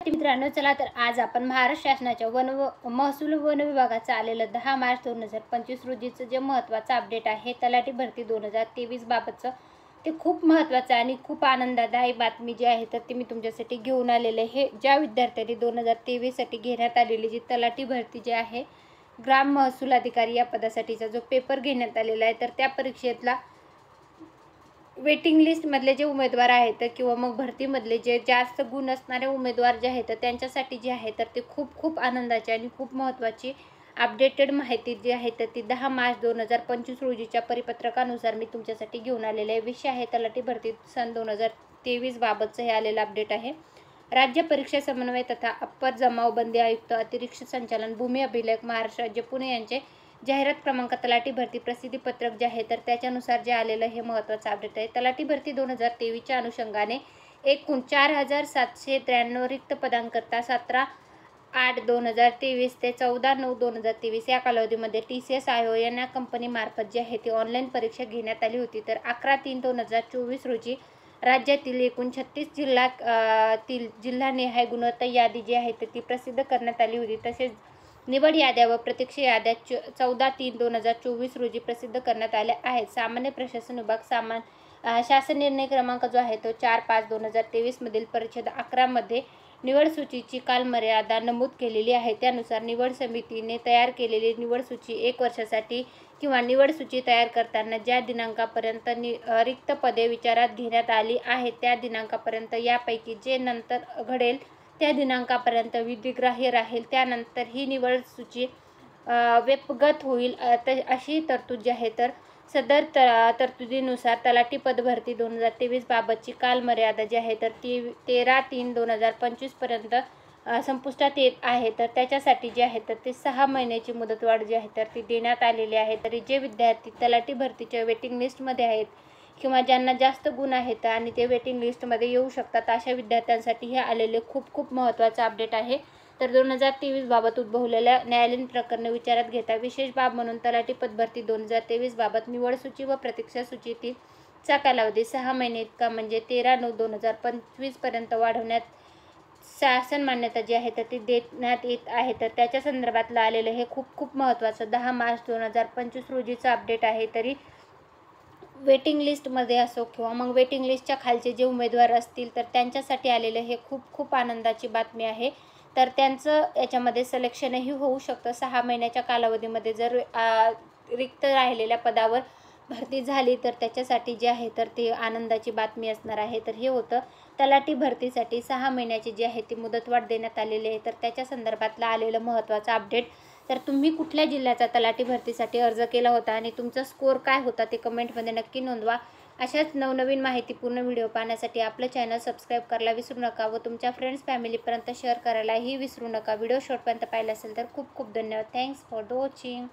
मित्रांनो, चला तर आज आपण महाराष्ट्र शासनाच्या महसूल वन विभागाचं आलेलं 10 मार्च 2025 रोजीचं जे महत्त्वाचं अपडेट आहे तलाठी भरती 2023 बाबतचं, ते खूप महत्त्वाचं आणि खूप आनंददायी बातमी जी आहे तर ती मी तुमच्यासाठी घेऊन आलेले आहे। ज्या विद्यार्थ्यांनी 2023 साठी घेण्यात आलेली जी तलाठी भरती जी आहे, ग्राम महसूल अधिकारी या पदासाठीचा जो पेपर घेण्यात आलेला आहे, तर त्या परीक्षेतला वेटिंग लिस्टमधले जे उमेदवार आहेत किंवा मग भरतीमधले जे जास्त गुण असणारे उमेदवार जे आहेत त्यांच्यासाठी जे आहे तर ते खूप आनंदाची आणि खूप महत्त्वाची अपडेटेड माहिती जी आहे तर ती 10 मार्च 2025 रोजीच्या परिपत्रकानुसार मी तुमच्यासाठी घेऊन आलेले आहे। विषय आहे तलाठी भरती सन 2023 बाबतचं हे आलेलं अपडेट आहे। राज्य परीक्षा समन्वय तथा अप्पर जमावबंदी आयुक्त अतिरिक्त संचालन भूमी अभिलेख महाराष्ट्र राज्य पुणे यांचे जाहिरात क्रमांक तलाठी भरती प्रसिद्धी पत्रक जे आहे तर त्याच्यानुसार जे आलेलं हे महत्त्वाचं अपडेट आहे। तलाठी भरती 2023च्या अनुषंगाने एकूण 4793 रिक्त पदांकरता 17/8/2023 ते 14/9/2023 या कालावधीमध्ये TCS IO या कंपनीमार्फत जी आहे ती ऑनलाईन परीक्षा घेण्यात आली होती। तर 11/3/2024 रोजी राज्यातील एकूण 36 जिल्हानिहाय गुणवत्ता यादी जी आहे तर ती प्रसिद्ध करण्यात आली होती। तसेच निवड याद्या व प्रतीक्षा याद्या 14/3/2024 रोजी प्रसिद्ध करण्यात आल्या आहेत। सामान्य प्रशासन विभाग शासन निर्णय क्रमांक जो आहे तो 4/5/2023 मधील परिच्छेद 11 मध्ये निवड सूचीची कालमर्यादा नमूद केलेली आहे। त्यानुसार निवड समितीने तयार केलेली निवड सूची 1 वर्षासाठी किंवा निवड सूची तयार करताना ज्या दिनांकापर्यंत रिक्त पदे विचारात घेण्यात आली आहेत त्या दिनांकापर्यंत यापैकी जे नंतर घडेल त्या दिनांकापर्यंत विधिग्राह्य राहील। त्यानंतर ही निवड सूची वेपगत होईल अशी तरतूद जी आहे तर सदर तरतुदीनुसार तलाठी पद भरती 2023 बाबतची कालमर्यादा जी आहे तर ती 13/3/2025 पर्यंत संपुष्टात येत आहे। तर त्याच्यासाठी जे आहे तर ते 6 महिन्याची मुदतवाढ जी आहे तर ती देण्यात आलेली आहे। तरी जे विद्यार्थी तलाठी भरतीच्या वेटिंग लिस्टमध्ये आहेत किंवा ज्यांना जास्त गुण आहेत आणि ते वेटिंग लिस्टमध्ये येऊ शकतात अशा विद्यार्थ्यांसाठी हे आलेले खूप महत्त्वाचं अपडेट आहे। तर 2023 बाबत उद्भवलेल्या न्यायालयीन प्रकरणे विचारात घेता विशेष बाब म्हणून तलाठी पद भरती 2023 बाबत निवड सूची व प्रतीक्षा सूचीतील चा कालावधी 6 महिने इतका म्हणजे 13/9/2025 पर्यंत वाढवण्यात शासन मान्यता जी आहे तर ती देण्यात येत आहे। तर त्याच्या संदर्भातलं आलेलं हे खूप महत्त्वाचं 10 मार्च 2025 रोजीचं अपडेट आहे। तरी वेटिंग लिस्टमध्ये असो किंवा मग वेटिंग लिस्टच्या खालचे जे उमेदवार असतील तर त्यांच्यासाठी आलेले हे खूप आनंदाची बातमी आहे। तर त्यांचं याच्यामध्ये सिलेक्शनही होऊ शकतं 6 महिन्याच्या कालावधीमध्ये जर रिक्त राहिलेल्या पदावर भरती झाली तर त्याच्यासाठी जे आहे तर ती आनंदाची बातमी असणार आहे। तर हे होतं तलाठी भरतीसाठी 6 महिन्याची जी आहे ती मुदतवाढ देण्यात आलेली आहे। तर त्याच्या संदर्भातलं आलेलं महत्त्वाचं अपडेट। तर तुम्ही कुठल्या जिल्ह्याचा तलाठी भरतीसाठी अर्ज केला होता आणि तुमचा स्कोअर काय होता ते कमेंटमध्ये नक्की नोंदवा। अशाच नवनवीन माहितीपूर्ण व्हिडिओ पाहण्यासाठी आपलं चॅनल सबस्क्राईब करायला विसरू नका व तुमच्या फ्रेंड्स फॅमिलीपर्यंत शेअर करायलाही विसरू नका। व्हिडिओ शेवटपर्यंत पाहिला असेल तर खूप धन्यवाद। Thanks for the watching.